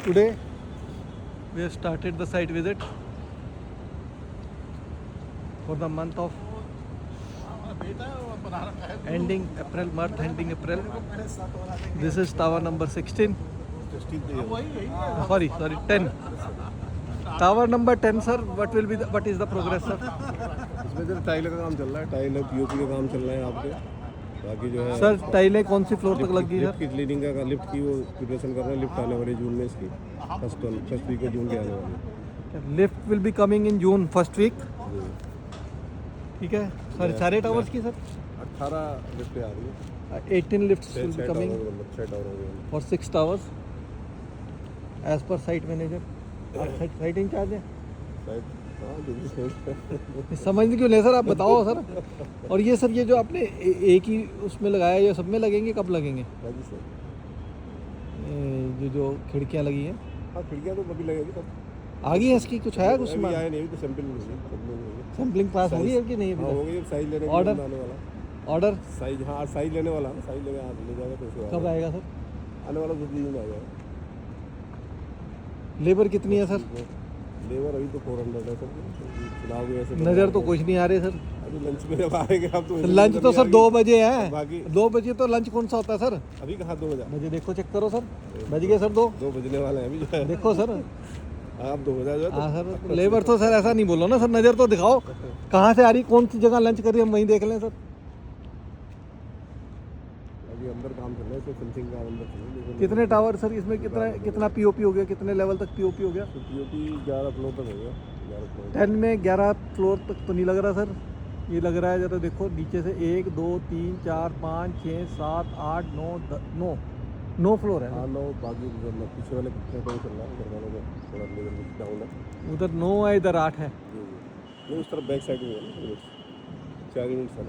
Today we have started the site visit for the month of ending April. This is tower number 16. Sorry, 10. Tower number 10, sir. What is the progress, sir? इसमें जो tile का काम चल रहा है, tile POP का काम चल रहा है यहाँ पे। बाकी जो है सर टाइलें कौन सी फ्लोर तक लगी लिफ्ट सर? की क्लीनिंग का लिफ्ट की वो प्रिपरेशन कर रहे हैं। लिफ्ट आने वाली जून में इसकी फर्स्ट वीक में जून के आने वाली। Lift will be coming in June first week. ठीक है सर, सारे टावर्स की सर 18 लिफ्टें आ रही है। 18 lifts will be coming 6 tower हो गए और 6 टावर्स एज पर साइट मैनेजर। आप साइट इंचार्ज है, शायद। हाँ जो भी है। समझ क्यों नहीं सर, आप बताओ सर। और ये सर, ये जो आपने एक ही उसमें लगाया, ये सब में लगेंगे? कब लगेंगे बाकी सर जो खिड़कियाँ लगी हैं? हाँ खिड़कियाँ तो अभी लगेगी सब। आ गई है इसकी? कुछ है कुछ? अभी आए नहीं, अभी तो सैंपलिंग सैम्पलिंग पास हो गई है कि नहीं हाँ हो अभी गई। साइज लेने Order? के लिए आने वाला। ऑर्डर साइज हाँ साइज लेने वाला है। साइज लेके ले जाएगा तो उसके कब बाद आएगा सर? आने वाला 2 दिन में आ जाएगा। लेबर कितनी है सर? लेबर अभी तो 400 है सर। चुनाव भी ऐसे नज़र तो कुछ नहीं आ रहे सर। अभी लंच में जब आएंगे आप तो लंच तो सर 2 बजे है। बाकी 2 बजे तो लंच कौन सा होता है सर? अभी कहाँ 2 बजे बजे देखो, चेक करो सर, बज गए सर 2 बजने वाले हैं अभी जो है। देखो सर। आप 2 बजे जो है हाँ सर, लेबर तो सर ऐसा नहीं बोलो ना सर, नज़र तो दिखाओ कहाँ से आ रही, कौन सी जगह लंच कर रही है, हम वहीं देख लें सर। अभी अंदर काम चल रहा है तो फिनिशिंग का अंदर चल रहा है। कितने टावर सर इसमें? कितना पीओपी हो गया? कितने लेवल तक पीओपी हो गया? पीओपी 11 फ्लोर तक हो गया। 11 फ्लोर 10 में 11 फ्लोर तक तो नहीं लग रहा सर। ये लग रहा है जरा देखो नीचे से 1 2 3 4 5 6 7 8 9 9 फ्लोर है। हाँ 9 बाकी पीछे वाले कितने तो चल रहा है। घर वालों का थोड़ा लेवल डाउन है। उधर 9 है, इधर 8 है। नहीं उस तरफ बैक साइड में है ना 4 यूनिट्स है।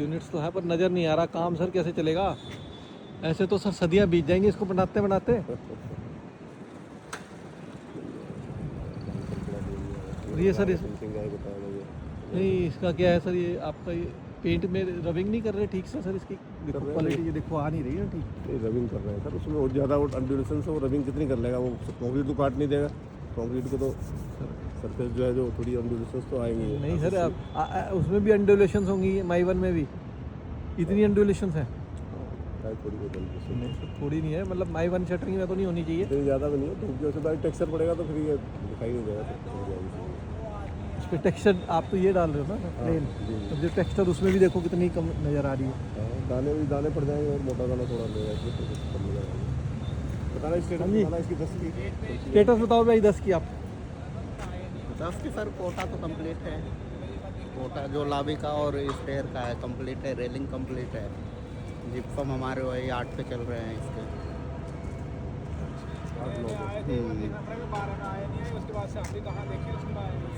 यूनिट्स तो है पर नज़र नहीं आ रहा काम सर, कैसे चलेगा? ऐसे तो सर सदियां बीत जाएंगी इसको बनाते बनाते। और ये सर फिनिशिंग है बताया मुझे। नहीं, इसका क्या है सर, ये आपका ये पेंट में रबिंग नहीं कर रहे ठीक से सर? इसकी देखो क्वालिटी, ये देखो आ नहीं रही है ठीक। नहीं रबिंग कर रहे हैं सर। उसमें और ज़्यादा वो अंडुलेशन से वो रबिंग कितनी कर लेगा? वो कंक्रीट तो काट नहीं देगा। कंक्रीट को तो सरफेस जो है जो थोड़ी अंडुलेशन तो आएंगी। नहीं सर, उसमें भी अंडुलेशंस होंगी, माई वन में भी इतनी अंडुलेशंस हैं? थोड़ी बहुत अंडुलेशन नहीं सर, थोड़ी नहीं है, मतलब माई वन शटरिंग में तो नहीं होनी चाहिए। इतनी ज़्यादा भी नहीं है। धूप जैसे बाई टेक्सचर पड़ेगा तो फिर ये दिखाई नहीं देगा। उस पर टेक्सचर आप तो ये डाल रहे हो ना प्लेन, तो जो टेक्सचर उसमें भी देखो कितनी कम नज़र आ रही है। दाने भी दाने पड़ जाएंगे और मोटा दाना थोड़ा लेगा इसमें तो कुछ कम जाएगा। बताना स्टेटस बताना इसकी 10 की स्टेटस बताओ भाई 10 की आप। 10 की सर कोटा तो कंप्लीट है। कोटा जो लॉबी का और स्टेयर का है कंप्लीट है। रेलिंग कंप्लीट है। जिप्सम हमारे वही 8 पे चल रहे हैं इसके।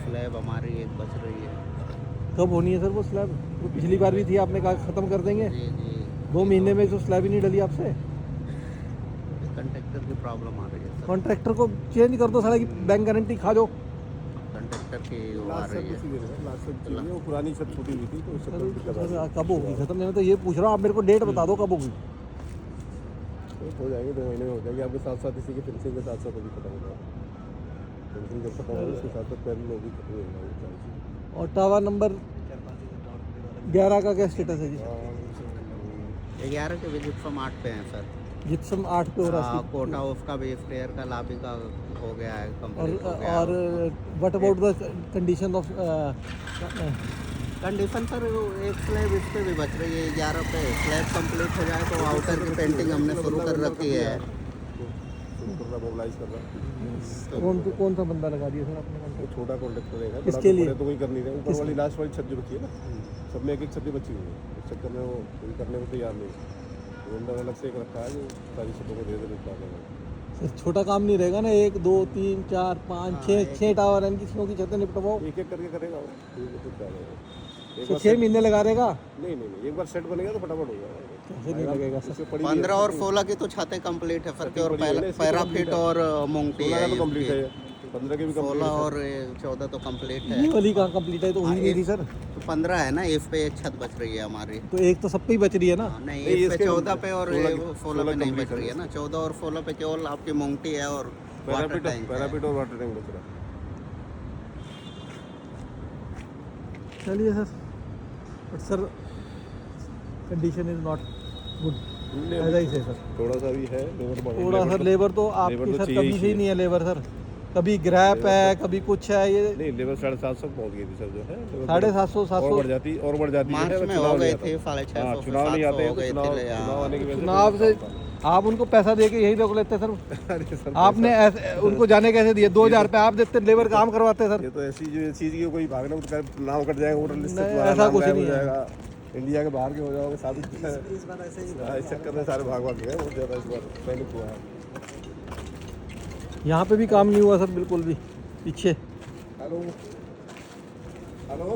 स्लैब हमारी एक बच रही है। कब होनी है सर वो स्लैब? वो पिछली बार भी थी, आपने कहा ख़त्म कर देंगे। जी जी 2 महीने में जो स्लैब ही नहीं डली आपसे। कंट्रैक्टर की प्रॉब्लम आ रही है सर। कॉन्ट्रैक्टर को चेंज कर दो साला की बैंक गारंटी खा जाओ। कंट्रैक्टर की वो आ रही है। वो पुरानी छत छूटी हुई थी तो उससे सर कब होगी खत्म? मैं तो ये पूछ रहा हूँ, आप मेरे को डेट बता दो कब होगी। हो जाएंगे 2 महीने में हो जाएगी। आपके साथ साथ इसी के फिनिशिंग के साथ साथ अभी खत्म हो जाएगा। फिनिशिंग जब खत्म होगी उसके साथ साथ पैनल होगी खत्म हो जाएगी। और टावर नंबर 11 का क्या स्टेटस है जी? 11 के भी जिप्सम 8 पे हैं सर। जिप्सम 8 पे हो रहा है। कोटा उसका भी स्टेयर का लॉबी का हो गया है कंप्लीट हो गया। और what about the condition of condition sir एक स्लैब इस पे भी बच रही है 11 पे। स्लैब कंप्लीट हो जाए तो आउटर की पेंटिंग हमने शुरू कर रखी है। मोबिलाइज कर रहा है। कौन सा बंदा लगा दिया सर आपने? वो छोटा कॉन्ट्रैक्टर रहेगा। किसके लिए? तो कोई कर नहीं रहा। ऊपर वाली लास्ट वाली छत जो बची है ना, सब में एक एक छत बची हुई है। उस चक्कर में वो कोई करने को तैयार नहीं। वेंडर अलग से एक रखा है जो सारी छतों को धीरे धीरे निपटा देगा। सर छोटा काम नहीं रहेगा ना? 1 2 3 4 5 6 टावर हैं, किसी की छतें निपटवाओ। एक एक करके करेगा वो। ठीक है तो क्या रहेगा। तो 6 महीने लगा रहेगा? नहीं एक बार सेट बनेगा तो फटाफट हो जाएगा। कैसे नहीं लगेगा सर? 15 और 16 की तो छतें कंप्लीट है सर के। और पैराफिट और मोंगटी है तो कंप्लीट है। 15 के भी 16 और 14 तो कंप्लीट है। ये वाली कहाँ कंप्लीट है? तो हुई नहीं थी सर। तो 15 है ना, इस पे एक छत बच रही है हमारी। तो एक तो सब पे ही बच रही है ना। नहीं, नहीं, इस पे इसके 14 पे और 16 पे नहीं complete बच रही है ना। 14 और 16 पे केवल आपकी मोंगटी है और वाटर टैंक है। पैरापीट और वाटर टैंक बच रहा है। चलिए sir, but sir condition is not good as I say sir. थोड़ा सा भी है लेबर थोड़ा सर लेबर तो आपकी तो सर चाहिए ही कमी से ही नहीं है लेबर सर। कभी ग्रैप है, कभी कुछ है। ये नहीं, लेबर 750 पहुंच गई थी सर जो है। 750 और 700 बढ़ जाती मार्च है, में चुनाव हो नहीं गए आता। थे 650 हाँ, से चुनाव नहीं 700 आते हैं हो तो गए चुनाव थे। चुनाव आने की वजह से चुनाव से आप उनको पैसा दे के यही रोक लेते सर। अरे सर, आपने ऐसे उनको जाने कैसे दिए? 2000 रुपये आप देते, लेबर काम करवाते सर। ये तो ऐसी जो चीज़ की कोई भागना नाम कट जाएगा, वोटर लिस्ट से नहीं, तुम्हारा ऐसा नाम कुछ गायब हो नहीं है। जाएगा, इंडिया के बाहर के हो जाओगे साबित। इस बार ऐसे ही इस चक्कर में सारे भाग गए बहुत ज़्यादा। इस बार पैनिक हुआ है। यहाँ पे भी काम नहीं हुआ सर बिल्कुल भी। पीछे हेलो हेलो,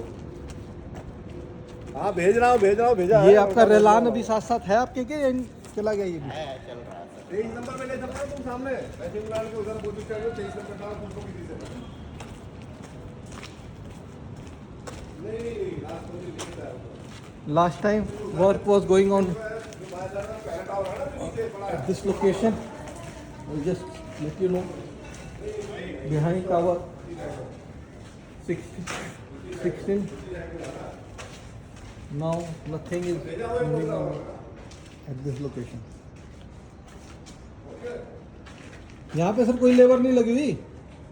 हाँ भेज रहा हूँ भेजा ये है। आपका रेलान अभी साथ साथ है आपके के या चला गया ये भी? है, चल रहा है सर। 23 नंबर पे ले चल रहा हूँ तुम सामने ऐसे मिलान के उधर बोल स्टैंड में 23 नंबर था तुमको किसी से नहीं लास्ट में लिखता है। Last time work was going on at this location. I'll just let you know. Behind tower 16. Now nothing is moving on at this location. यहाँ पे सर कोई लेबर नहीं लगी हुई।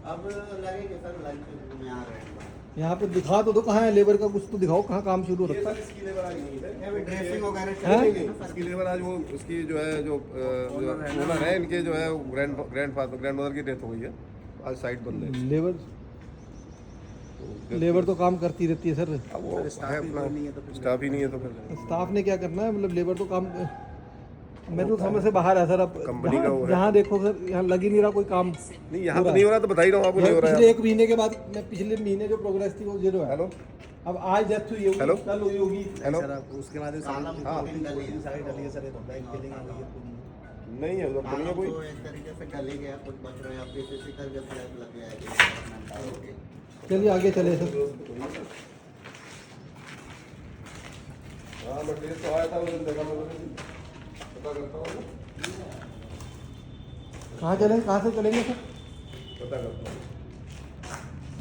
अब लगेंगे सर, लंच में आ रहे हैं। यहाँ पे दिखा तो दो कहाँ है लेबर का, कुछ तो दिखाओ कहाँ काम शुरू हो रखा है। इसकी लेबर आ गई है। अभी ड्रेसिंग वगैरह हैं? चलेगी ना सर। इसकी लेबर आज वो उसकी जो है जो ओनर है इनके जो है ग्रैंडमदर की डेथ हो गई है। आज साइट बंद है। लेबर तो काम करती रहती है सर। अब वो है अपना स्टाफ ही नहीं है तो फिर स्टाफ ने क्या करना है, मतलब लेबर तो काम मेरे तो समझ से बाहर है सर। अब कंपनी का वो है। जहाँ देखो सर यहाँ लग ही नहीं रहा कोई काम। नहीं, यहाँ तो नहीं हो रहा, तो बता ही रहा हूँ आपको नहीं हो रहा पिछले है। 1 महीने के बाद मैं पिछले महीने जो प्रोग्रेस थी वो 0 है। हेलो अब आज डेथ हुई हेलो? होगी, कल हुई होगी। हेलो, उसके बाद कालम हाँ। पूरी गली है। सारी डली है सर, ये तो बैंक बिलिंग आ गई है पूरी। नहीं है उधर तो नहीं है कालम कोई। तो एक तरीके से गली गया, कुछ बच रहे हैं। अब पीसीसी करके स्लैब लग गया है। चलिए आगे चले सर। हाँ मटेरियल तो आया था उस दिन देखा मैंने, पता करता हूँ कहाँ चलेंगे, कहाँ से चलेंगे सर? पता करता हूँ।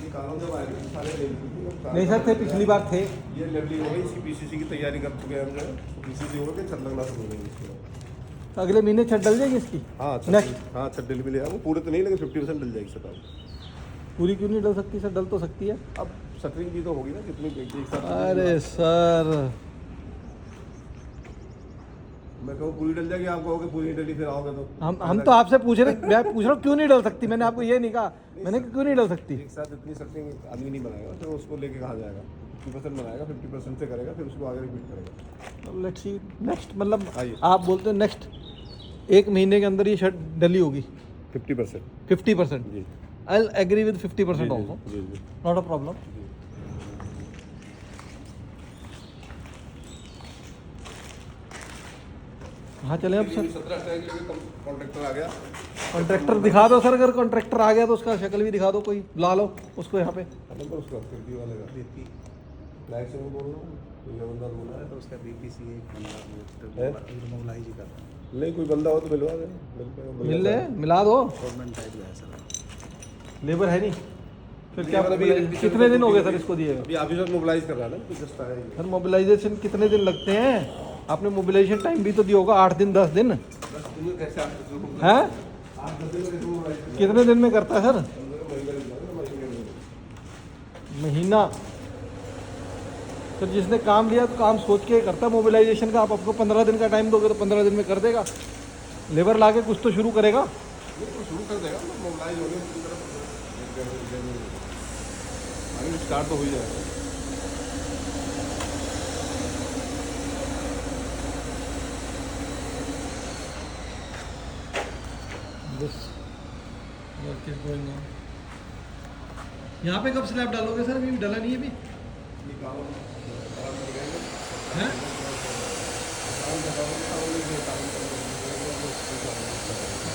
ये कानून जब आएंगे तो सारे ले लीजिए। नहीं सर थे, पिछली बार थे। ये लेवलिंग हो गई, इसकी पीसीसी की तैयारी कर चुके हैं हम जो है। पीसीसी हो गई, छत लगना शुरू हो गई इसके बाद। तो अगले महीने छत डल जाएगी इसकी। हाँ Next। हाँ छत डल भी ले वो पूरे तो नहीं लेकिन 50% डल जाएगी छत। पूरी क्यों नहीं डल सकती सर? डल तो सकती है। अब शटरिंग की तो होगी ना, कितनी एक साथ। अरे सर मैं कहूँ पूरी डल जाएगी, आप कहोगे पूरी डली फिर आओगे तो हम तो आपसे पूछ रहे, मैं पूछ रहा हूँ क्यों नहीं डल सकती। मैंने आपको ये नहीं कहा, मैंने कहा क्यों नहीं डल सकती। एक साथ इतनी शटरिंग आदमी नहीं बनाएगा, तो उसको लेके कहाँ जाएगा। 50% बनाएगा, 50% से करेगा, फिर उसको आगे रिपीट करेगा। लेट्स सी नेक्स्ट, मतलब आइए। आप बोलते हैं नेक्स्ट 1 महीने के अंदर ये शर्ट डली होगी 50%। 50%। जी I will agree with 50% also, जी जी नॉट अ प्रॉब्लम। कहाँ चले अब सर? 17 टैंक लेके कॉन्ट्रैक्टर आ गया। कॉन्ट्रैक्टर दिखा दो सर, अगर कॉन्ट्रैक्टर आ गया तो उसका शक्ल भी दिखा दो, कोई बुला लो उसको यहाँ पे। नंबर उसका खिड़की वाले का लाइट से बोल रहा हूँ, कोई बंदा बोला है तो उसका बीपीसी एक है? बंदा मोबाइल ही करता है। नहीं, कोई बंदा हो तो मिलवा देना। मिल ले, मिला दो। गवर्नमेंट टाइप है सर। लेबर है नहीं, फिर क्या लेबर अभी mobilize- electrician कितने दिन को हो गए भी- सर इसको दिए? अभी ऑफिसर मोबिलाइज कर रहा है ना, तो जस्ट आया ही है। सर मोबिलाइजेशन कितने दिन लगते हैं? आपने मोबिलाइजेशन टाइम भी तो दिया होगा, 8 दिन 10 दिन बस तुम्हें कैसे आप है? 8-10 दिन में कैसे मोबिलाइज करें? कितने दिन में करता है सर? महीना। तो जिसने काम लिया तो काम सोच के करता है मोबिलाइजेशन का। आप आपको 15 दिन का टाइम दोगे तो 15 दिन में कर देगा। लेबर लाके कुछ तो शुरू करेगा। नहीं, तो शुरू कर देगा ना, मोबिलाइज हो गया पूरी तरह। आगे स्टार्ट तो हो ही जाएगा। यहाँ पे कब स्लैब डालोगे सर? अभी डला नहीं है अभी हैं?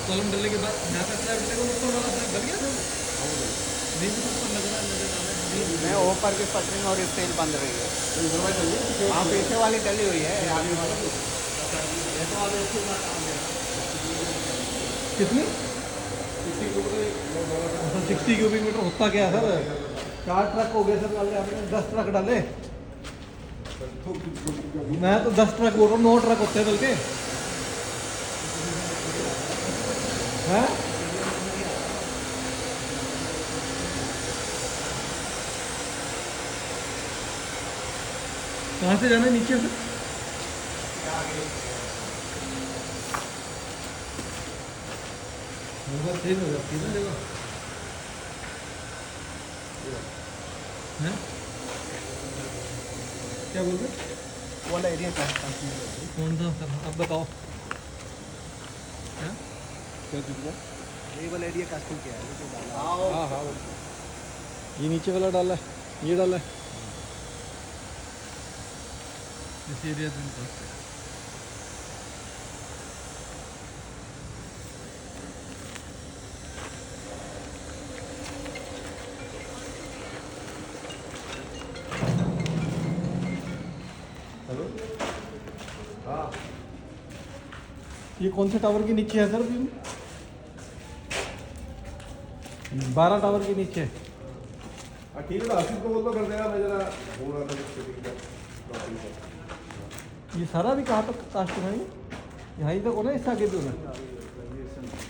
कॉलम डलने के बाद यहाँ पे स्लैब डलेगा, ऊपर वाला स्लैब डल गया सर? मैं ऊपर की पटरिंग और स्टील बंद रही है। हाँ पीछे वाली डली हुई है, आगे वाली कितनी 60 क्यूबिक मीटर होता क्या सर? 4 ट्रक हो गए सर, डाले आपने 10 ट्रक डाले। मैं तो 10 ट्रक बोल रहा हूँ, 9 ट्रक होते हैं बल्कि हैं। कहाँ से जाना है नीचे से? चेंज हो जाती है ना जगह, हैं? क्या बोलते? वाला एरिया का कौन सा सर, अब बताओ। क्या क्या चीज़ का? ये वाला एरिया कास्टिंग किया है ये तो डाला है। हाँ हाँ ये नीचे वाला डाला है, ये डाला है इस एरिया में। हेलो हाँ ये कौन से टावर के नीचे है सर? 12 टावर के नीचे है। ठीक है, आशीष को बोल तो कर देगा। मैं जरा बोल रहा था ये सारा भी कहाँ तक कास्टिंग है? यहाँ ही तक होना, इससे आगे भी होना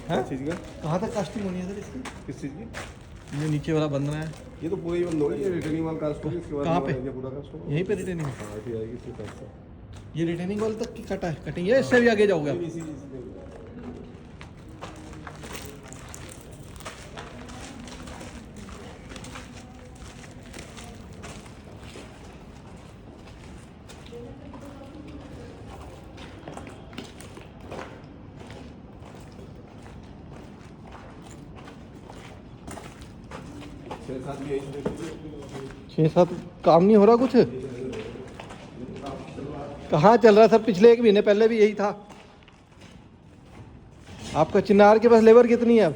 है? चीज़ का कहाँ तक कास्टिंग होनी है सर इसकी? किस चीज़ की? ये नीचे वाला बन रहा है, ये तो पूरा ही बंद होगी। ये रिटर्निंग वाला कास्ट होगी, इसके बाद कहाँ ये पे? वाला एरिया पूरा कास्ट होगा। यहीं पे रिटेनिंग है। हाँ ऐसी आएगी इसके साथ साथ। ये रिटेनिंग वाले तक की कटा है, कटिंग है, इससे भी आगे जाओगे आप? इसी चीज़ में छः सात भी यही देख लीजिए। 6-7 काम नहीं हो रहा कुछ? कहाँ चल रहा सर? पिछले 1 महीने पहले भी यही था। आपका चिनार के पास लेबर कितनी है अब?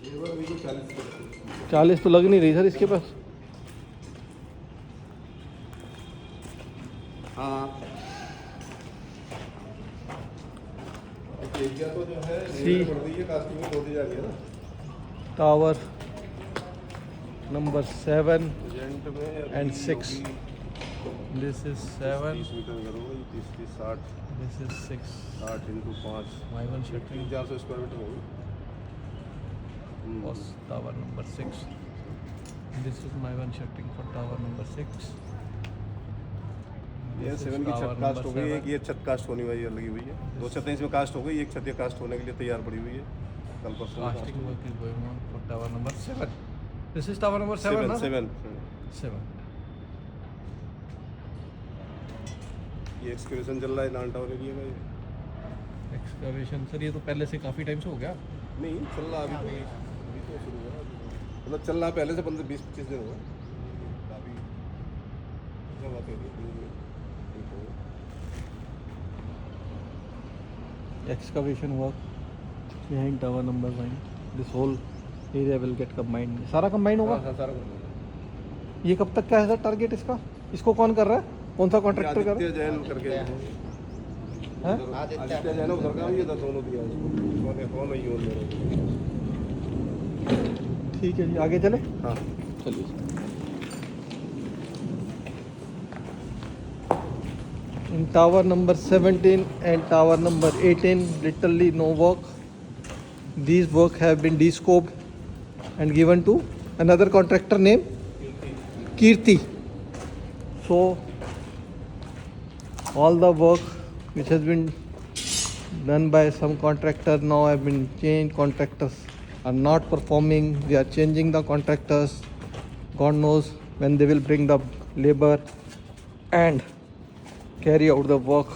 लेबर अभी तो 40 तो लग नहीं रही सर इसके पास। हाँ एरिया तो जो है सी बढ़ रही है, कास्टिंग में होती जा रही है ना। टावर नंबर 7 एजेंट में and 6. दिस इज 7, 30 मीटर करोगे, 30 60 दिस इज 6। 60 इंटू 5 माइवन शटरिंग 400 स्क्वायर मीटर होगी। was tower number 6. This is my one shutting for tower number 6. ये 7 की छत कास्ट हो गई, एक ये छत कास्ट होने वाली है, लगी हुई है। 2 छतें इसमें कास्ट हो गई, एक छत ये कास्ट होने के लिए तैयार पड़ी हुई है। कल परसों में Casting work is going on for tower number 7. This is tower number 7, na? 7 7. ये एक्सक्यूशन चल रहा है नान टावर एरिया का। ये Excavation सर, ये तो पहले से काफ़ी टाइम से हो गया। नहीं चल रहा अभी तो शुरू हुआ, मतलब चल रहा पहले से 15-20-25 दिन हुआ। काफ़ी अच्छा बात है। Excavation work behind tower number 9. This whole area will get combined. सारा combine होगा? हाँ सारा ये कब तक क्या है सर टारगेट इसका? इसको कौन कर रहा है? कौन सा कॉन्ट्रैक्टर कर रहा आदित्य जैन करके है? आदित्य जैन उधर का भी ये दोनों दिया इसको। कौन है ये दोनों? ठीक है जी, आगे चले? हाँ चलिए। In tower number 17 and tower number 18, literally no work. These work have been de-scoped and given to another contractor named Kirti. So all the work which has been done by some contractor now have been changed. Contractors are not performing. We are changing the contractors. God knows when they will bring the labor and carry out the work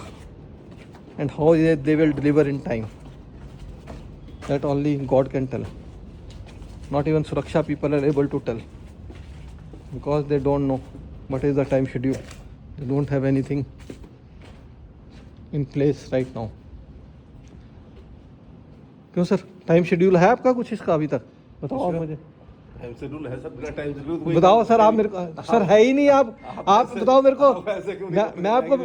and how they will deliver in time. That only God can tell. Not even Suraksha people are able to tell, because they don't know what is the time schedule. They don't have anything in place right now. क्यों sir, time schedule है आपका कुछ इसका अभी तक? बताओ आप मुझे, टाइम शेड्यूल है सर, बिना टाइम शेड्यूल तो कोई बताओ काम सर आप मेरे को, सर है ही नहीं आप बताओ मेरे को। ऐसे क्यों नहीं मैं आपको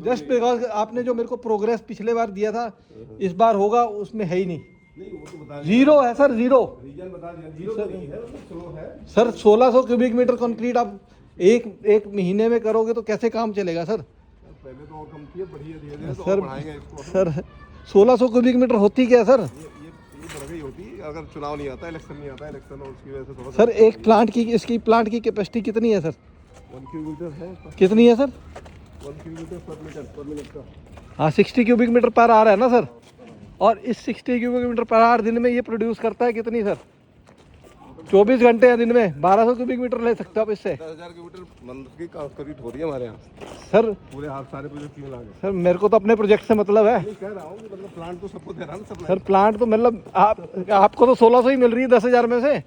जस्ट बिकॉज आपने जो मेरे को प्रोग्रेस पिछले बार दिया था इस बार होगा, उसमें है ही नहीं, नहीं वो तो बता जीरो है सर, जीरो। रीजन बता दिया, जीरो तो नहीं है, मतलब स्लो है। सर 1600 क्यूबिक मीटर कंक्रीट आप एक महीने में करोगे तो कैसे काम चलेगा सर? पहले तो और कम थी, बढ़िया धीरे धीरे तो सर और बढ़ाएंगे इसको। सर 1600 क्यूबिक मीटर होती क्या है सर? ये बढ़ गई होती अगर चुनाव नहीं आता, इलेक्शन नहीं आता, इलेक्शन और उसकी वजह से थोड़ा सर एक प्लांट की, इसकी प्लांट की कैपेसिटी कितनी है सर? 1 किलोमीटर है इसका, कितनी है सर? 1 किलोमीटर पर मिनट का। हाँ 60 क्यूबिक मीटर पर आवर है ना सर? और इस 60 क्यूबिक मीटर पर आवर दिन में ये प्रोड्यूस करता है कितनी सर? 24 घंटे हैं दिन में, 1200 क्यूबिक मीटर ले सकते हो आप इससे। 10,000 किलोमीटर मंथ की कंक्रीट हो रही है हमारे यहाँ सर पूरे हाथ, सारे प्रोजेक्ट क्यों लागे? सर मेरे को तो अपने प्रोजेक्ट से मतलब है नहीं कह रहा हूँ कि मतलब प्लांट तो सबको दे रहा ना सप्लाई। सर। प्लांट तो मतलब आपको तो 1600 ही मिल रही है 10,000 में से।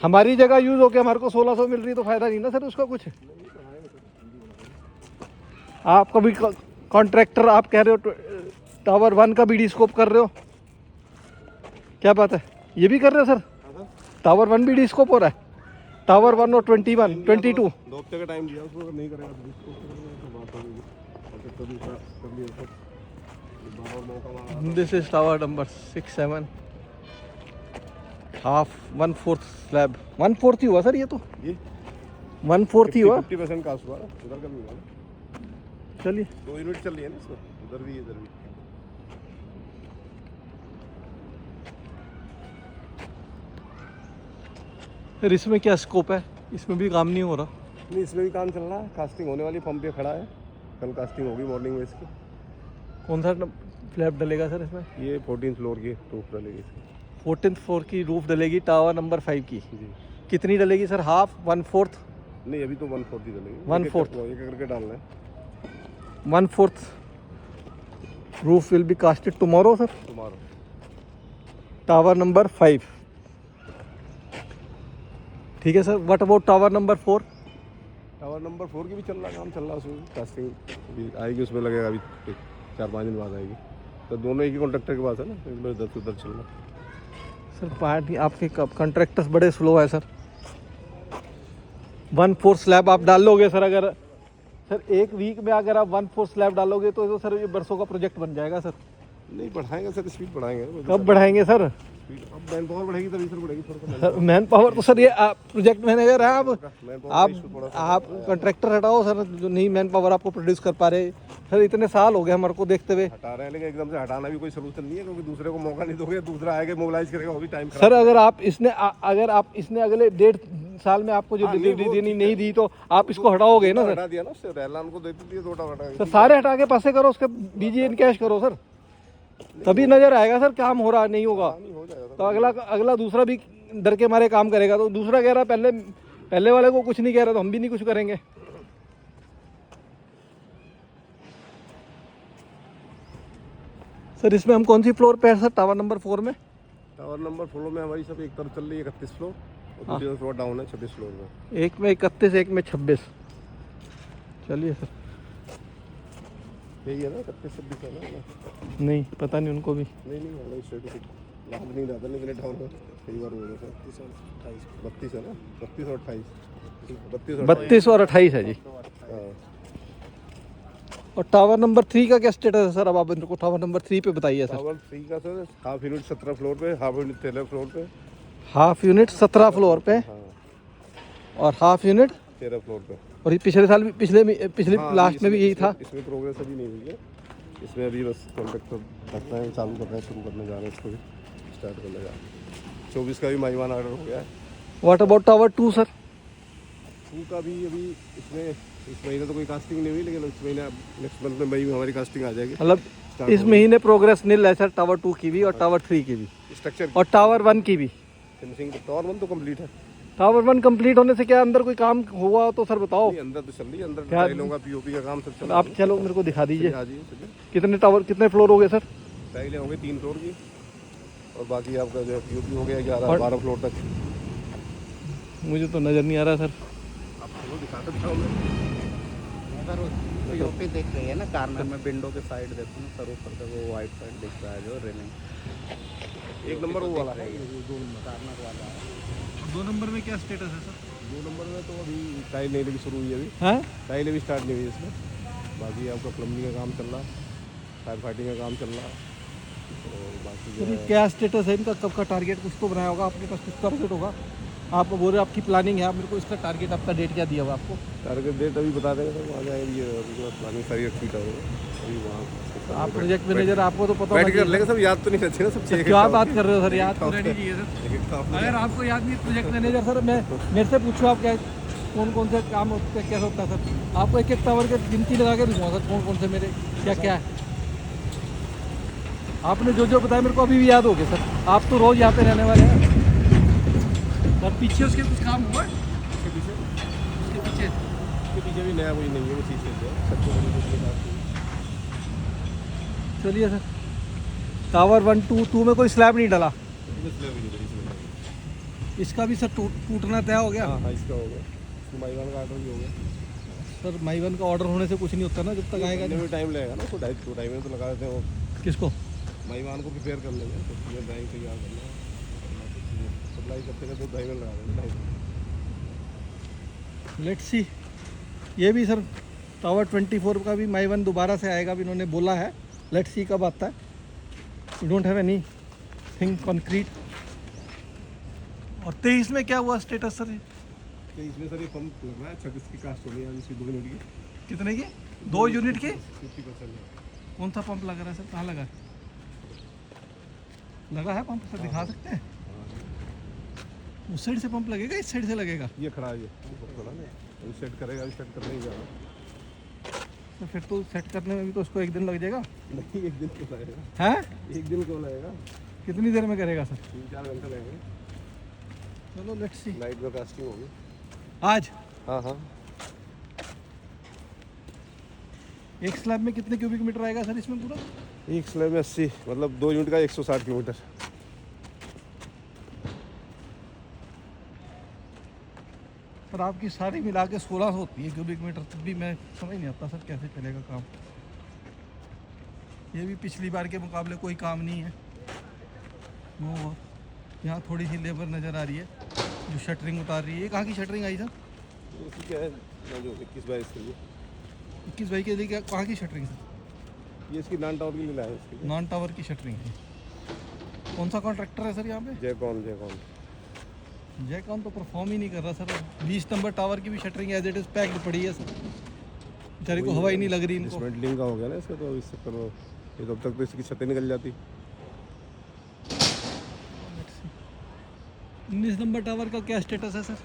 हमारी जगह यूज होके हमारे को 1600 मिल रही है तो फायदा नहीं ना सर उसका कुछ। आप कभी कॉन्ट्रैक्टर आप कह रहे हो टावर 1 का बीडी स्कोप कर रहे हो, क्या बात है? ये भी कर रहे हो सर? टावर 1 बीडी स्कोप हो रहा है, टावर 1 और 21 22। 2 हफ्ते का टाइम दिया उसको, अगर नहीं करेगा तो इसको बात होगी। और फिर दूसरा कर लिया सब, एक बार और मौका मांगा। This is tower number 6-7, half 1/4 slab, 1/4 ही हुआ सर, ये तो ये 1/4 ही हुआ। 50% कास्ट हुआ, उधर का भी हुआ ना। चलिए 2 यूनिट चल रही है ना इसमें, उधर भी इधर भी। फिर इसमें क्या स्कोप है? इसमें भी काम नहीं हो रहा। नहीं इसमें भी काम चल रहा है, कास्टिंग होने वाली, पंप पे खड़ा है, कल कास्टिंग होगी मॉर्निंग में इसकी। कौन सा फ्लैप डलेगा सर इसमें? ये 14 फ्लोर की रूफ डलेगी इसकी। 14th फ्लोर की रूफ डलेगी टावर नंबर 5 की। जी कितनी डलेगी सर? हाफ 1/4? नहीं अभी तो 1/4 ही डलेगी, 1/4 एक करके डालना है। 1/4 roof will be casted tomorrow sir, तुम्हारा टावर नंबर 5। ठीक है sir. What about tower number 4? Tower number 4 की भी चल रहा, काम चल रहा है, उसमें कास्टिंग भी आएगी, उसमें लगेगा अभी 4-5 दिन बाद आएगी। तो दोनों एक ही कॉन्ट्रैक्टर के पास है ना, एक बार इधर उधर चल रहा। सर पार्टी आपके कॉन्ट्रैक्टर्स बड़े स्लो है सर। 1/4 स्लैब आप डाल लोगे सर, अगर सर एक वीक में अगर आप 1/4 स्लैब डालोगे तो सर ये बरसों का प्रोजेक्ट बन जाएगा सर। नहीं बढ़ाएंगे सर, स्पीड बढ़ाएंगे। कब बढ़ाएंगे सर? अब मैन पावर बढ़ेगी तभी सर बढ़ेगी थोड़ा सर मैन पावर तो सर ये आप प्रोजेक्ट मैनेजर है, मैन पावर आप कॉन्ट्रैक्टर हटाओ सर, जो नहीं मैन पावर आपको प्रोड्यूस कर पा रहे सर। इतने साल हो गए हमारे को देखते हुए। हटा रहे हैं, लेकिन एकदम से हटाना भी कोई सोल्यूशन नहीं है, क्योंकि दूसरे को मौका नहीं दोगे, दूसरा आएगा मोबिलाइज करेगा, वो भी टाइम सर अगर आप इसने अगले 1.5 साल में आपको जो डिलीवरी देनी नहीं दी तो आप इसको हटाओगे ना सर? हटा दिया ना उससे, रैलान को देती थी 2 हटा सर सारे हटा के पासे करो, उसके बीजी इनकैश करो सर, तभी नजर आएगा सर काम हो रहा नहीं होगा। नहीं हो जाएगा तो अगला दूसरा भी डर के मारे काम करेगा, तो दूसरा कह रहा पहले वाले को कुछ नहीं कह रहा तो हम भी नहीं कुछ करेंगे। सर इसमें हम कौन सी फ्लोर पे है सर? टावर नंबर 4 में? टावर नंबर 4 में हमारी सब एक तरफ चल रही है 31 फ्लोर, और दूसरी फ्लोर डाउन है 26 फ्लोर में। एक में 31, एक में 26। चलिए सर। यही है ना 31-26 है ना? नहीं पता नहीं उनको भी। नहीं वाला स्टेटिस्टिक याद नहीं रहता, लेकिन डाउन है कई बार हो जाता है। 32 है ना, 32 और 28, 32 और 28 है जी। हाँ। और टावर नंबर 3 का क्या स्टेटस है सर? अब आप मेरे को टावर नंबर 3 पे बताइए सर। टावर 3 का सर हाफ यूनिट 17 फ्लोर पे, हाफ यूनिट 13 फ्लोर पे। हाफ यूनिट 17 फ्लोर पे हाँ और हाफ यूनिट 13 फ्लोर पे। और ये पिछले साल भी पिछले हाँ, लास्ट में भी यही था। इसमें प्रोग्रेस अभी नहीं हुई है, इसमें अभी बस कॉन्ट्रैक्टर रखना है, चालू कर रहे हैं, शुरू करने जा रहे हैं, इसको भी स्टार्ट करने जा रहे हैं। 24 का भी माइवान ऑर्डर हो गया है। What about tower 2 sir? 2 का भी अभी इसमें इस महीने तो कोई कास्टिंग नहीं हुई, लेकिन इस महीने नेक्स्ट मंथ में मई में हमारी कास्टिंग आ जाएगी। मतलब इस महीने प्रोग्रेस निल है सर, टावर 2 की भी और टावर 3 की भी स्ट्रक्चर और टावर 1 की भी। फिनिशिंग टावर 1 तो कंप्लीट है। टावर 1 कंप्लीट होने से क्या अंदर कोई काम हुआ तो सर बताओ। नहीं, अंदर तो चल रही है, अंदर क्या? टाइलों का पीओपी का काम सब चल रहा आप चलो मेरे को दिखा दीजिए है। चलिए कितने फ्लोर हो गए सर? टाइलें होंगे 3 फ्लोर की, और बाकी आपका जो पीओपी हो गया 11-12 फ्लोर तक। मुझे तो नज़र नहीं आ रहा सर। आपको दिखा सकता हूँ मैं। सर पीओपी दिख रही है ना, कार्नर में विंडो के साइड देखो ना सर, ऊपर से वो वाइट साइड दिख रहा है जो रेलिंग। एक नंबर वो वाला है, ये 2 नंबर। कार्नर वाला है। 2 नंबर में क्या स्टेटस है सर? 2 नंबर में तो अभी टाइल नहीं लगी, शुरू हुई है अभी, हैं? टाइल अभी स्टार्ट नहीं हुई है इसमें। बाकी आपका प्लम्बिंग का काम चल रहा है, फायर फाइटिंग का काम चल रहा है, और बाकी जो सर ये है क्या स्टेटस है इनका, कब का टारगेट कुछ तो बनाया होगा आपके पास, कुछ टारगेट होगा आप बोल रहे आपकी प्लानिंग है, आप मेरे को इसका टारगेट आपका डेट क्या दिया हुआ आपको? टारगेट डेट अभी बता देंगे सर, वहाँ जाएगी ये प्लानिंग सारी रखी है अभी वहाँ। आप प्रोजेक्ट मैनेजर, आपको तो पता बैठ होना कर चाहिए। लेंगे सब, याद तो नहीं रहती ना सब चीज़ें। क्या बात कर रहे हो सर, याद तो रहनी चाहिए सर। अगर आपको याद नहीं प्रोजेक्ट मैनेजर सर, मैं मेरे से पूछो आप क्या कौन कौन से काम होते कैसे होता है सर, आपको एक एक टावर के गिनती लगा के दूंगा सर, कौन कौन से मेरे क्या क्या है। आपने जो जो बताया मेरे को अभी भी याद हो गया सर, आप तो रोज़ यहाँ पे रहने वाले हैं सर। पीछे उसके कुछ काम हुआ है? उसके पीछे उसके पीछे भी नया कोई नहीं है, वो चीज़ से सबको बड़ी कुछ नहीं बात। चलिए सर, टावर 1 2 में कोई स्लैब नहीं डला, इसका भी सर टूटना तय हो गया। हाँ इसका हो गया, माइवान का ऑर्डर भी हो गया सर माइवन का ऑर्डर होने से कुछ नहीं होता ना, जब तक आएगा नहीं। टाइम लगेगा ना, उसको 2.5 महीने तो लगा देते हैं वो। किसको? माइवान को प्रिपेयर कर लेंगे, तो उसमें ड्राइंग तैयार करना है, सप्लाई करते हैं तो 2.5 महीने लगा देंगे, 2.5 महीने। Let's see. ये भी सर टावर 24 का भी माइवन दोबारा से आएगा, भी इन्होंने बोला है, लेट्स सी कब आता है। We don't have anything concrete. और 23 में क्या हुआ स्टेटस सर? तो इसमें सर ये पंप लग रहा है, 36 की कास्ट हो रही है इसकी 2 यूनिट की, कितने की? 2 यूनिट की? 50% है। कौन सा पंप लग रहा है सर, कहाँ लगा है? लगा है पंप सर, दिखा सकते हैं? उस साइड से पंप लगेगा, इस साइड से लगेगा? ये खड़ा है, ये खड़ा है, अभी सेट करेगा, अभी सेट करने ही जा रहा है। तो फिर तो सेट करने में भी तो उसको 1 दिन लग जाएगा। नहीं 1 दिन क्यों लगेगा, हैं? 1 दिन क्यों लगेगा, कितनी देर में करेगा सर? 3-4 घंटे लगेंगे। चलो लेट्स सी। नाइट में कास्टिंग होगी आज हाँ हाँ। एक स्लैब में कितने क्यूबिक मीटर आएगा सर इसमें पूरा? एक स्लैब में 80, मतलब 2 यूनिट का 160 किलोमीटर। पर आपकी सारी मिला के 1600 होती है क्यूबिक मीटर, तब भी मैं समझ नहीं आता सर कैसे चलेगा काम। ये भी पिछली बार के मुकाबले कोई काम नहीं है। वो यहाँ थोड़ी सी लेबर नज़र आ रही है जो शटरिंग उतार रही है। ये कहाँ की शटरिंग आई सर? इसकी क्या है जो 21-22 के लिए, 21 भाई के लिए क्या, कहाँ की शटरिंग सर? ये इसकी नॉन टावर के लिए लाया है इसके लिए। नॉन टावर की शटरिंग है। कौन सा कॉन्ट्रैक्टर है सर यहाँ पे? जयकॉन जयकॉन तो परफॉर्म ही नहीं कर रहा सर। 20 नंबर टावर की भी shuttering as it is packed पड़ी है सर, बेचारे को हवा ही नहीं लग रही इनको। डिसमेंटलिंग का हो गया ना इसका, तो इस चक्कर में ये तब तक तो इसकी छतें निकल जाती। 19 नंबर टावर का क्या स्टेटस है सर?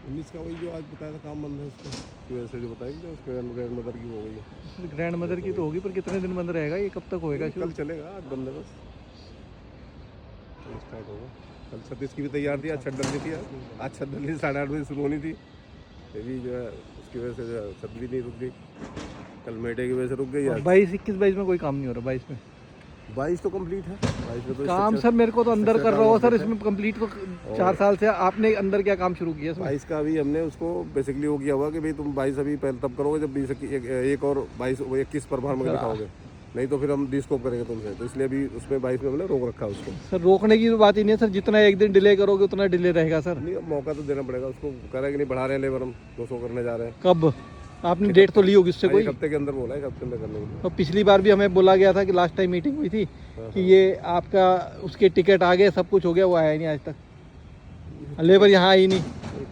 19 का वही जो आज बताया था काम बंद है उसका, की वजह से जो बताएंगे उसके ग्रैंड मदर की हो गई है। ग्रैंड मदर की तो होगी, पर कितने दिन बंद रहेगा ये, कब तक होएगा कल चलेगा, आज बंद है बस, कल स्टार्ट होगा। कल 36 की भी तैयार थी, आज छत डलनी थी, आज छत डलनी 8:30 बजे शुरू होनी थी, फिर भी जो है उसकी वजह से जो है छत भी नहीं रुक गई, कल मेटे की वजह से रुक गई। 22, 21, 22 में कोई काम नहीं हो रहा। 22 में 22 तो कंप्लीट है, 22 में तो काम सर मेरे को तो अंदर कर रहा हो सर, इसमें कंप्लीट को 4 साल से आपने अंदर क्या काम शुरू किया इसमें? 22 का अभी हमने उसको बेसिकली वो किया हुआ कि भाई तुम 22 अभी पहले तब करोगे जब 20 एक और 22 21 पर भार में दिखाओगे, नहीं तो फिर हम डिस्कोप करेंगे तुमसे, तो इसलिए अभी उसमें 22 में हमने रोक रखा है उसको। सर रोकने की तो बात ही नहीं है सर, जितना एक दिन डिले करोगे उतना डिले रहेगा सर। नहीं अब मौका तो देना पड़ेगा उसको, कह रहे हैं कि नहीं बढ़ा रहे हैं लेबर, हम 200 करने जा रहे हैं। कब आपने डेट तो ली होगी उससे कोई? एक हफ्ते के अंदर बोला है, एक हफ्ते में करने के लिए। तो पिछली बार भी हमें बोला गया था कि लास्ट टाइम मीटिंग हुई थी कि ये आपका उसके टिकट आ गए, सब कुछ हो गया, वो आया ही नहीं आज तक, लेबर यहाँ आई नहीं।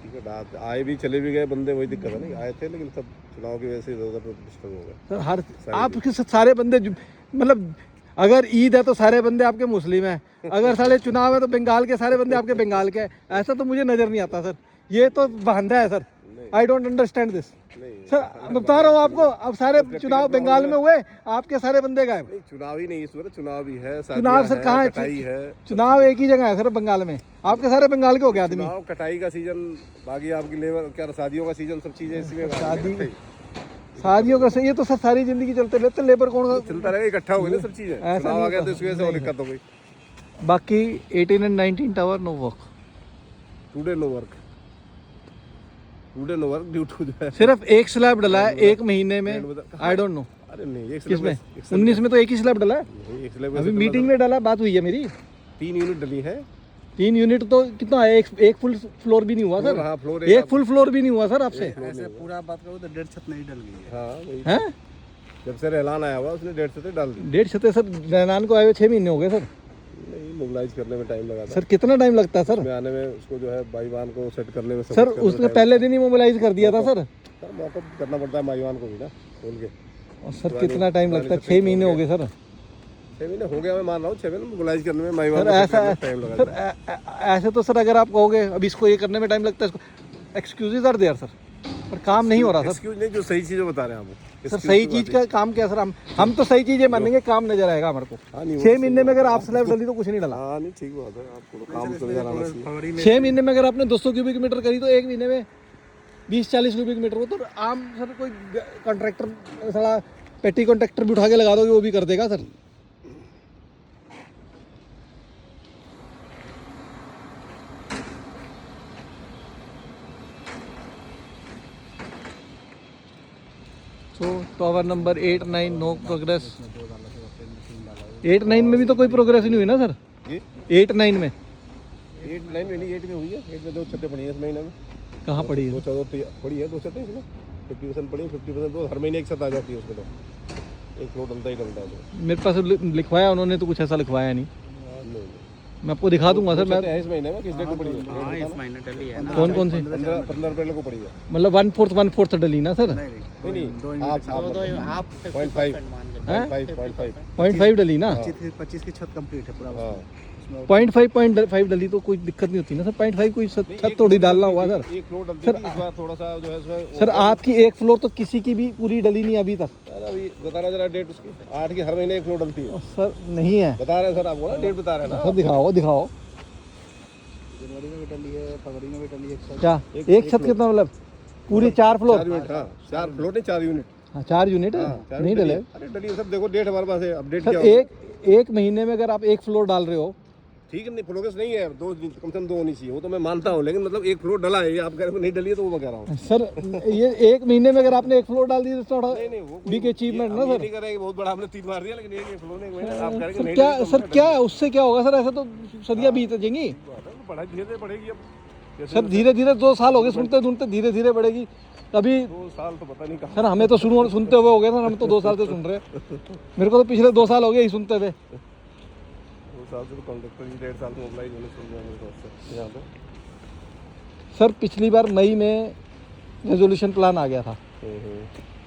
टिकट आए भी चले भी गए बंदे, वही दिक्कत है, नहीं आए थे लेकिन सब चुनाव की वजह से इधर उधर डिस्टर्ब हो गए सर हर आपके सारे बंदे मतलब अगर ईद है तो सारे बंदे आपके मुस्लिम हैं, अगर साले चुनाव है तो बंगाल के सारे बंदे आपके बंगाल के हैं। ऐसा तो मुझे नज़र नहीं आता सर, ये तो बहाना है sir. I don't understand this sir. मैं बता रहा हूँ आपको, अब सारे चुनाव बंगाल में हुए, आपके सारे बंदे गायब। चुनाव ही नहीं इस बार, चुनाव भी है, चुनाव सर कहाँ है? चुनाव एक ही जगह है सर बंगाल में, आपके सारे बंगाल के हो गए आदमी। चुनाव कटाई का सीजन, बाकी आपकी लेबर क्या शादियों का सीजन, सब चीजें इसमें शादियों का ये तो सर सारी जिंदगी चलते रहते, लेबर कौन चलता रहेगा, इकट्ठा हो गई ना सब चीजें, चुनाव आ गया तो इसकी वजह से और दिक्कत हो गई। बाकी 18 and 19 tower no work, today no work, today no work due to जो है सिर्फ एक स्लैब डला है 1 महीने में। आई डोंट नो अरे नहीं, एक किसमें? 19 में तो एक ही स्लैब डला है, एक स्लैब अभी मीटिंग में डला, बात हुई है मेरी। 3 यूनिट डली है। 3 यूनिट तो कितना है? एक फुल फ्लोर भी नहीं हुआ सर। हाँ फ्लोर एक फुल फ्लोर भी नहीं हुआ सर आपसे। ऐसे पूरा बात करो तो 1.5 छत नहीं डल गई है। हाँ वही। हैं? जब से रेलान आया हुआ उसने 1.5 छतें डाल दी। 1.5 छतें सर रैनान को आए हुए 6 महीने हो गए सर। नहीं मोबिलाइज करने में टाइम लगा था। सर कितना टाइम लगता है सर? उसमें आने में उसको जो है भाईवान को सेट करने में सब सर कुछ करने में उसने time पहले दिन ही मोबिलाइज कर दिया था सर। सर मौका करना पड़ता है भाईवान को भी ना खोल के। और सर कितना टाइम लगता है? 6 महीने हो गए सर। 6 महीने हो गया, मैं मान रहा हूँ 6 महीने मोबिलाइज करने में भाईवान सर को set ऐसा करने में टाइम लगा सर ऐसे तो सर अगर आप कहोगे अब इसको ये करने में टाइम लगता है, इसको एक्सक्यूजेज आर देयर सर, पर काम नहीं हो रहा सर। एक्सक्यूज नहीं, जो सही चीज़ बता रहे हैं आप। सर सही चीज का काम क्या सर? हम तो सही चीजें मानेंगे, काम नजर आएगा हमारे को। हाँ नहीं 6 महीने में अगर आप स्लैब डली तो कुछ नहीं डला। हाँ नहीं ठीक बात है, आपको काम चल जाना चाहिए। फरवरी में 6 महीने में अगर आपने 200 क्यूबिक मीटर करी तो 1 महीने में 20-40 क्यूबिक मीटर हो तो आम सर कोई कॉन्ट्रैक्टर साला पेटी कॉन्ट्रैक्टर भी उठा के लगा दोगे वो भी कर देगा सर। सो टावर नंबर 8-9 नो प्रोग्रेस। 8-9 में भी तो कोई प्रोग्रेस नहीं हुई ना सर? जी 8-9 में 8 9 में नहीं, 8 में हुई है। 8 में 2 छतें पड़ी हैं इस महीने में। कहाँ पड़ी है? 2 छतें पड़ी है, 2 छतें इसमें 50% पड़ी, 50% तो हर महीने एक छत आ जाती है उसमें। तो एक फ्लोर डलता ही डलता है तो। मेरे पास लिखवाया उन्होंने तो कुछ ऐसा लिखवाया नहीं। नहीं मैं आपको दिखा दूंगा सर। मैं है इस महीने में, किस डेट को पड़ी है? हाँ इस महीने डली है ना। कौन कौन सी? 15 अप्रैल को पड़ी है। मतलब 1/4 डली ना सर? नहीं नहीं आप आप 0.5 मान के 0.5 0.5 डली ना? 25 की छत कंप्लीट है पूरा हाँ 0.5 डली तो कोई दिक्कत नहीं होती ना सर। 0.5 कोई छत थोड़ी डालना होगा सर। एक फ्लोर डलती थी, इस बार थोड़ा सा जो है इसमें सर आपकी एक फ्लोर तो किसी की भी पूरी डली नहीं अभी तक। अभी बता रहा जरा डेट उसकी 8 की, हर महीने एक फ्लोर डलती है। सर नहीं है बता रहे हैं सर आपको ना, डेट बता रहे हैं ना। सर। दिखाओ दिखाओ जनवरी में भी डली है, फरवरी में भी डली है। क्या एक छत कितना मतलब पूरी 4 फ्लोर? 4 यूनिट। हाँ 4 फ्लोर नहीं 4 यूनिट। हाँ 4 यूनिट हाँ, 4 नहीं यूनिट डले। अरे डली है सर, देखो डेट हमारे पास है, अपडेट सर क्या एक महीने में अगर आप एक फ्लोर डाल रहे हो ठीक है। नहीं प्रोग्रेस नहीं है, 2 दिन कम से कम 2 होनी चाहिए, वो तो मैं मानता हूँ, लेकिन मतलब एक फ्लोर डला है, ये आप कह रहे हो नहीं डली है तो वो मैं कह रहा हूँ। सर ये एक महीने में अगर आपने एक फ्लोर डाल दी तो थोड़ा नहीं वो बिग अचीवमेंट ना ये सर। नहीं कर रहे कि बहुत बड़ा हमने 3 मार दिया, लेकिन एक फ्लोर नहीं, आप कह रहे हैं सर नहीं क्या डली तो सर क्या है उससे क्या होगा सर? ऐसा तो सदियां बीत जाएंगी पढ़ाई धीरे धीरे बढ़ेगी अब। जैसे सर। धीरे धीरे 2 साल हो गए सुनते सुनते, धीरे धीरे बढ़ेगी। अभी 2 साल तो पता नहीं कहाँ। सर हमें तो सुनते हुए हो गए सर। हम तो 2 साल से सुन रहे हैं। मेरे को तो पिछले 2 साल हो गए ही सुनते हुए। 2 साल से तो कॉन्ट्रैक्टर ही 1.5 साल से मोबिलाइज होने सुन रहे हैं मेरे दोस्त से यहाँ पे। सर पिछली बार मई में रेजोल्यूशन प्लान आ गया था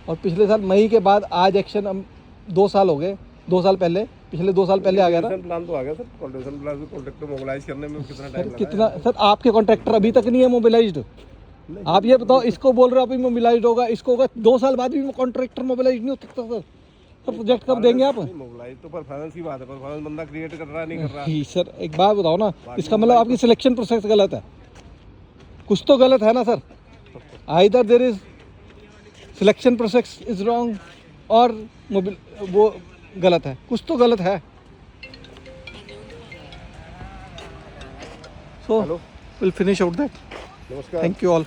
और पिछले साल मई के बाद आज एक्शन हम 2 साल हो गए। 2 साल पहले, पिछले 2 साल पहले आ गया था। प्लान तो आ गया सर, कॉन्ट्रैक्शन प्लान में कॉन्ट्रैक्टर मोबिलाइज करने में कितना टाइम सर लगा? कितना सर? आपके कॉन्ट्रैक्टर अभी तक नहीं है मोबिलाइज्ड। आप ये बताओ, इसको बोल रहे हो अभी मोबिलाइज्ड होगा, इसको होगा 2 साल बाद भी कॉन्ट्रैक्टर मोबिलाइज्ड नहीं हो सकता सर। सर प्रोजेक्ट कब देंगे आप? मोबिलाइज तो परफॉर्मेंस की बात है, परफॉर्मेंस बंदा क्रिएट कर रहा है नहीं कर रहा। ही सर एक बात बताओ ना, इसका मतलब आपकी सिलेक्शन प्रोसेस गलत है। कुछ तो गलत है ना sir? Either there is selection process is wrong और वो गलत है, कुछ तो गलत है। So will finish out that. नमस्कार। Thank you all.